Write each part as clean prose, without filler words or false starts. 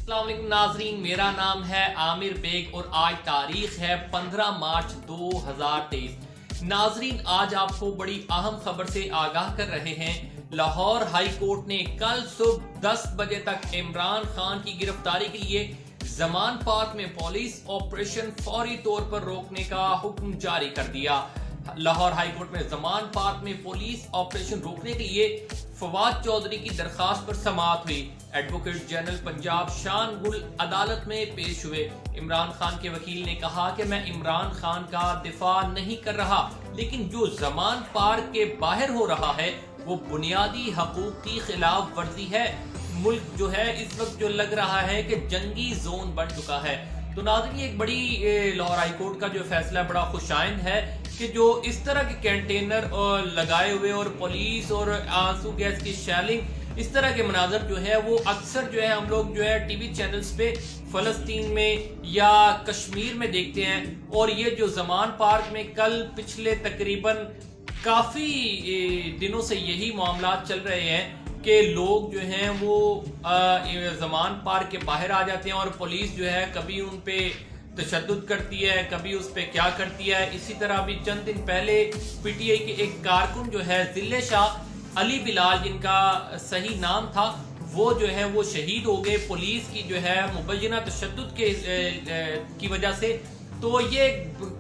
अस्सलाम वालेकुम नाजरीन, मेरा नाम है आमिर बेग और आज तारीख है 15 मार्च 2023। नाजरीन, आज आपको बड़ी अहम खबर से आगाह कर रहे हैं। लाहौर हाई कोर्ट ने कल सुबह 10 बजे तक इमरान खान की गिरफ्तारी के लिए जमान पार्क में पुलिस ऑपरेशन फौरी तौर पर रोकने का हुक्म जारी कर दिया। लाहौर हाई कोर्ट में जमान पार्क में पुलिस ऑपरेशन रोकने के लिए फवाद चौधरी की दरखास्त पर समाअत हुई। एडवोकेट जनरल पंजाब शान गुल अदालत में पेश हुए। इमरान खान के वकील ने कहा कि मैं इमरान खान का दिफा नहीं कर रहा, लेकिन जो जमान पार्क के बाहर हो रहा है वो बुनियादी हकूक की खिलाफ वर्जी है। मुल्क जो है इस वक्त जो लग रहा है कि जंगी जोन बन चुका है। तो नाज़रीन, एक बड़ी लाहौर हाई कोर्ट का जो फैसला बड़ा खुशाइंद है कि जो इस तरह के कंटेनर लगाए हुए और पुलिस और आंसू गैस की शेलिंग, इस तरह के मनाजर जो है वो अक्सर जो है हम लोग जो है टीवी चैनल्स पे फलस्तीन में या कश्मीर में देखते हैं। और ये जो जमान पार्क में कल पिछले तकरीबन काफी दिनों से यही मामला चल रहे हैं कि लोग जो हैं वो जमान पार्क के बाहर आ जाते हैं और पुलिस जो है कभी उन पे तशद्दुद करती है, कभी उस पे क्या करती है। इसी तरह अभी चंद दिन पहले पीटीआई के एक कारकुन जो है जिले शाह अली बिलाल, जिनका सही नाम था, वो जो है वो शहीद हो गए पुलिस की जो है मुबैना तशद्दुद की वजह से। तो ये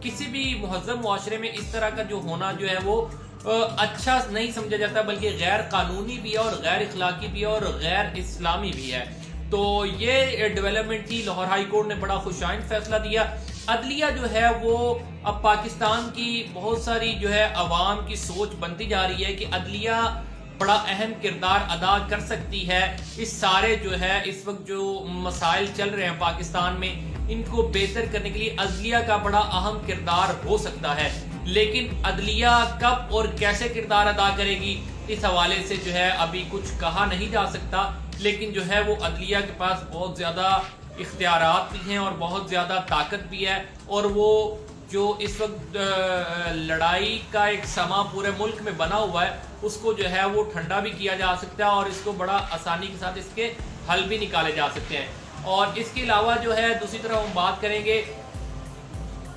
किसी भी मुहज़्ज़म मुआशरे में इस तरह का जो होना जो है वो अच्छा नहीं समझा जाता, बल्कि गैर कानूनी भी है और गैर इखलाकी भी है और गैर इस्लामी भी है। तो ये डेवलपमेंट थी। लाहौर हाई कोर्ट ने बड़ा खुशाइंद फैसला दिया। अदलिया जो है वो अब पाकिस्तान की बहुत सारी जो है अवाम की सोच बनती जा रही है कि अदलिया बड़ा अहम किरदार अदा कर सकती है। इस सारे जो है इस वक्त जो मसाइल चल रहे हैं पाकिस्तान में, इनको बेहतर करने के लिए अदलिया का बड़ा अहम किरदार हो सकता है। लेकिन अदलिया कब और कैसे किरदार अदा करेगी, इस हवाले से जो है अभी कुछ कहा नहीं जा सकता। लेकिन जो है वो अदलिया के पास बहुत ज़्यादा इख्तियारात भी हैं और बहुत ज़्यादा ताकत भी है। और वो जो इस वक्त लड़ाई का एक समा पूरे मुल्क में बना हुआ है, उसको जो है वो ठंडा भी किया जा सकता है और इसको बड़ा आसानी के साथ इसके हल भी निकाले जा सकते हैं। और इसके अलावा जो है दूसरी तरफ हम बात करेंगे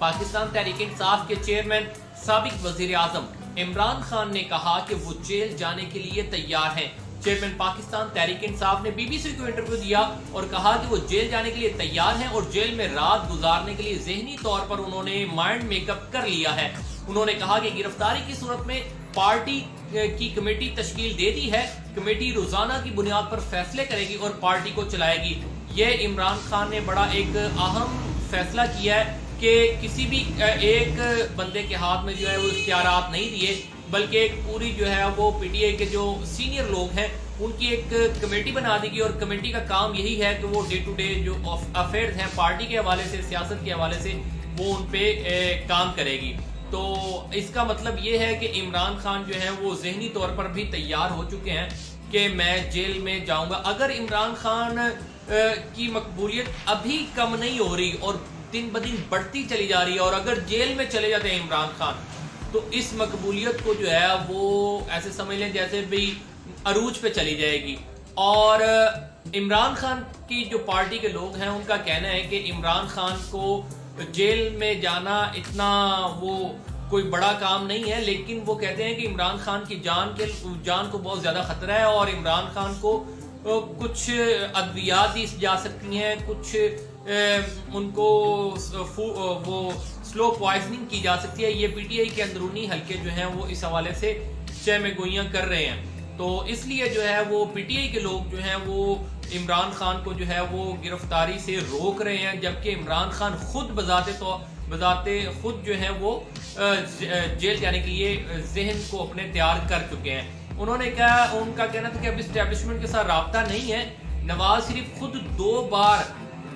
पाकिस्तान तहरीक इंसाफ के चेयरमैन साबिक वजीर आजम इमरान खान ने कहा कि वो जेल जाने के लिए तैयार हैं। चेयरमैन पाकिस्तान तहरीक इंसाफ ने बीबीसी को इंटरव्यू दिया और कहा कि वो जेल जाने के लिए तैयार हैं और जेल में रात गुजारने के लिए ज़हनी तौर पर उन्होंने माइंड मेकअप कर लिया है। उन्होंने कहा कि गिरफ्तारी की सूरत में पार्टी की कमेटी तश्कील दे दी है। कमेटी रोजाना की बुनियाद पर फैसले करेगी और पार्टी को चलाएगी। ये इमरान खान ने बड़ा एक अहम फैसला किया है कि किसी भी एक बंदे के हाथ में जो है वो इख्तियारात नहीं दिए, बल्कि एक पूरी जो है वो पीटीआई के जो सीनियर लोग हैं उनकी एक कमेटी बना देगी। और कमेटी का काम यही है कि वो डे टू डे जो अफेयर्स हैं पार्टी के हवाले से, सियासत के हवाले से, वो उन पे काम करेगी। तो इसका मतलब ये है कि इमरान खान जो है वो ज़हनी तौर पर भी तैयार हो चुके हैं कि मैं जेल में जाऊंगा। अगर इमरान खान की मकबूलियत अभी कम नहीं हो रही और दिन ब दिन बढ़ती चली जा रही है, और अगर जेल में चले जाते हैं इमरान खान, तो इस मकबूलियत को जो है वो ऐसे समझ लें जैसे भी अरूज पे चली जाएगी। और इमरान खान की जो पार्टी के लोग हैं उनका कहना है कि इमरान खान को जेल में जाना इतना वो कोई बड़ा काम नहीं है, लेकिन वो कहते हैं कि इमरान खान की जान को बहुत ज़्यादा खतरा है और इमरान खान को कुछ अद्वियात दी जा सकती हैं, कुछ उनको वो स्लो पॉइजनिंग की जा सकती है। ये पीटीआई के अंदरूनी हलके जो हैं वो इस हवाले से चह में गोइयां कर रहे हैं। तो इसलिए जो है वो पीटीआई के लोग जो हैं वो इमरान खान को जो है वो गिरफ्तारी से रोक रहे हैं, जबकि इमरान खान खुद बजाते खुद जो है वो जेल जाने के लिए जहन को अपने तैयार कर चुके हैं। उनका कहना था कि अब इस्टेब्लिशमेंट के साथ राब्ता नहीं है। नवाज शरीफ खुद 2 बार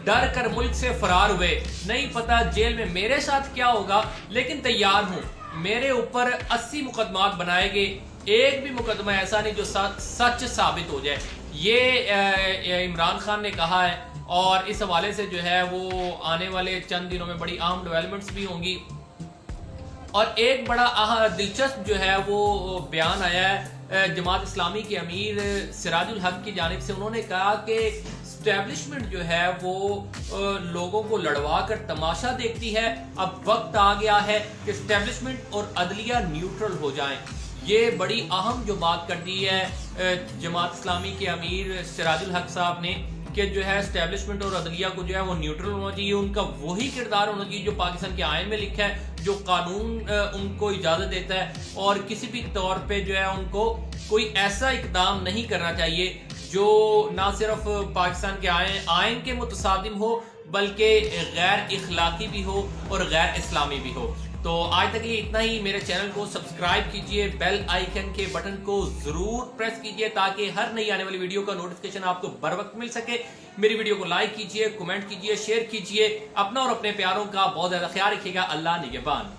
डर कर मुल्क से फरार हुए। नहीं पता जेल में मेरे साथ क्या होगा, लेकिन तैयार हूं। मेरे ऊपर 80 मुकदमात बनाए गए, एक भी मुकदमा ऐसा नहीं जो सच साबित हो जाए। ये इमरान खान ने कहा है और इस हवाले से जो है वो आने वाले चंद दिनों में बड़ी अहम डेवलपमेंट्स भी होंगी। और एक बड़ा दिलचस्प जो है वो बयान आया है जमात इस्लामी के अमीर सिराजुल हक की जानिब से। उन्होंने कहा कि اسٹیبلشمنٹ جو ہے وہ لوگوں کو لڑوا کر تماشا دیکھتی ہے. اب وقت آ گیا ہے کہ اسٹیبلشمنٹ اور عدلیہ نیوٹرل ہو جائیں. یہ بڑی اہم جو بات کر دی ہے جماعت اسلامی کے امیر سراج الحق صاحب نے کہ جو ہے اسٹیبلشمنٹ اور عدلیہ کو جو ہے وہ نیوٹرل ہونا چاہیے. ان کا وہی کردار ہونا چاہیے جو پاکستان کے آئین میں لکھا ہے, جو قانون ان کو اجازت دیتا ہے, اور کسی بھی طور پہ جو ہے ان کو کوئی ایسا اقدام نہیں کرنا چاہیے جو نہ صرف پاکستان کے آئین کے متصادم ہو بلکہ غیر اخلاقی بھی ہو اور غیر اسلامی بھی ہو. تو آج تک یہ اتنا ہی. میرے چینل کو سبسکرائب کیجئے, بیل آئیکن کے بٹن کو ضرور پریس کیجئے تاکہ ہر نئی آنے والی ویڈیو کا نوٹیفیکیشن آپ کو بر وقت مل سکے. میری ویڈیو کو لائک کیجئے, کمنٹ کیجئے, شیئر کیجئے. اپنا اور اپنے پیاروں کا بہت زیادہ خیال رکھیے گا. اللہ نگہبان.